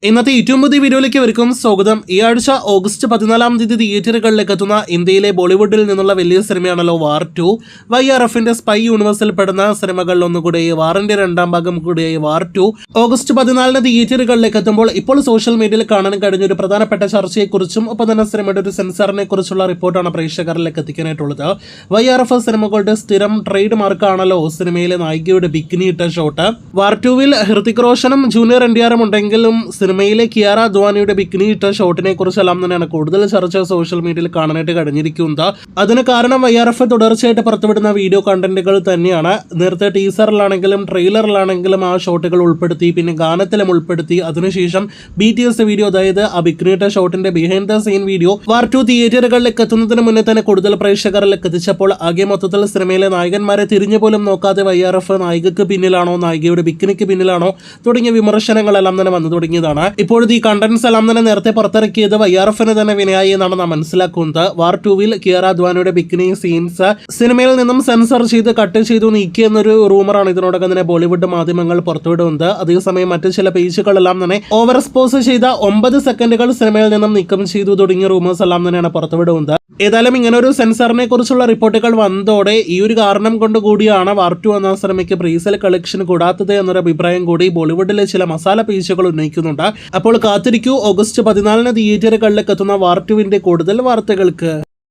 ഇന്നത്തെ ഏറ്റവും പുതിയ വീഡിയോയിലേക്ക് അവർക്കും സ്വാഗതം. ഈ ആഴ്ച ഓഗസ്റ്റ് 14 തീയതി തിയേറ്ററുകളിലേക്ക് എത്തുന്ന ഇന്ത്യയിലെ ബോളിവുഡിൽ നിന്നുള്ള വലിയ സിനിമയാണല്ലോ വാർ 2. YRFന്റെ സ്പൈ യൂണിവേഴ്സിൽ പെടുന്ന സിനിമകളിൽ ഒന്നുകൂടി വാറിന്റെ രണ്ടാം ഭാഗം കൂടിയായി വാർ 2 ഓഗസ്റ്റ് 14 തിയേറ്ററുകളിലേക്ക് എത്തുമ്പോൾ ഇപ്പോൾ സോഷ്യൽ മീഡിയയിൽ കാണാൻ കഴിഞ്ഞ ഒരു പ്രധാനപ്പെട്ട ചർച്ചയെക്കുറിച്ചും ഒപ്പം തന്നെ സിനിമയുടെ ഒരു സെൻസറിനെ കുറിച്ചുള്ള റിപ്പോർട്ടാണ് പ്രേക്ഷകരിലേക്ക് എത്തിക്കാനായിട്ടുള്ളത്. YRF സിനിമകളുടെ സ്ഥിരം ട്രേഡ് മാർക്കാണല്ലോ സിനിമയിലെ നായികയുടെ ബിക്കിനി ഇട്ട ഷോട്ട്. വാർ 2-വിൽ ഹൃതിക് റോഷനും ജൂനിയർ NTRും ഉണ്ടെങ്കിലും സിനിമയിലെ കിയാറ അദ്വാനിയുടെ ബിക്കിനി ഇട്ട ഷോട്ടിനെ കുറിച്ചെല്ലാം തന്നെയാണ് കൂടുതൽ ചർച്ച സോഷ്യൽ മീഡിയയിൽ കാണാനായിട്ട് കഴിഞ്ഞിരിക്കുന്നത്. അതിന് കാരണം YRF തുടർച്ചയായിട്ട് പുറത്തുവിടുന്ന വീഡിയോ കണ്ടന്റുകൾ തന്നെയാണ്. നേരത്തെ ടീസറിലാണെങ്കിലും ട്രെയിലറിലാണെങ്കിലും ആ ഷോട്ടുകൾ ഉൾപ്പെടുത്തി, പിന്നെ ഗാനത്തിലും ഉൾപ്പെടുത്തി. അതിനുശേഷം BTS വീഡിയോ, അതായത് ആ ബിക്കിനി ഇട്ട ഷോട്ടിന്റെ ബിഹൈൻഡ് ദ സീൻ വീഡിയോ വാർ 2 തിയേറ്ററുകളിലേക്ക് എത്തുന്നതിന് മുന്നേ തന്നെ കൂടുതൽ പ്രേക്ഷകരിലേക്ക് എത്തിച്ചപ്പോൾ ആകെ മൊത്തത്തിൽ സിനിമയിലെ നായകന്മാരെ തിരിഞ്ഞു പോലും നോക്കാതെ YRF നായികക്ക് പിന്നിലാണോ, നായികയുടെ ബിക്കിനിക്ക് പിന്നിലാണോ തുടങ്ങിയ വിമർശനങ്ങളെല്ലാം തന്നെ വന്നു തുടങ്ങിയതാണ്. ഇപ്പോഴത്തെ ഈ കണ്ടന്റ്സ് എല്ലാം തന്നെ നേരത്തെ പുറത്തിറക്കിയത് YRFന് തന്നെ വിനയായി എന്നാണ് നാം മനസ്സിലാക്കുന്നത്. വാർ 2-വിൽ കിയാറ അദ്വാനിയുടെ ബിക്കിനി സീൻസ് സിനിമയിൽ നിന്നും സെൻസർ ചെയ്ത് കട്ട് ചെയ്തു നീക്കിയെന്നൊരു റൂമറാണ് ഇതിനോടകം തന്നെ ബോളിവുഡ് മാധ്യമങ്ങൾ പുറത്തുവിടുന്നത്. അതേസമയം മറ്റു ചില പേജുകളെല്ലാം തന്നെ ഓവർ എക്സ്പോസ് ചെയ്ത 9 സെക്കൻഡുകൾ സിനിമയിൽ നിന്നും നീക്കം ചെയ്തു തുടങ്ങിയ റൂമേഴ്സ് എല്ലാം തന്നെയാണ് പുറത്തുവിടുന്നത്. ഏതായാലും ഇങ്ങനെ ഒരു സെൻസറിനെ കുറിച്ചുള്ള റിപ്പോർട്ടുകൾ വന്നതോടെ ഈ ഒരു കാരണം കൊണ്ട് കൂടിയാണ് വാർ 2 എന്ന സിനിമയ്ക്ക് പ്രീസെൽ കളക്ഷൻ കൂടാത്തത് എന്നൊരു അഭിപ്രായം കൂടി ബോളിവുഡിലെ ചില മസാല പേജുകൾ ഉന്നയിക്കുന്നുണ്ട്. അപ്പോൾ കാത്തിരിക്കൂ ഓഗസ്റ്റ് 14 തിയേറ്ററുകളിലേക്ക് എത്തുന്ന വാർ 2-വിന്റെ കൂടുതൽ വാർത്തകൾക്ക്.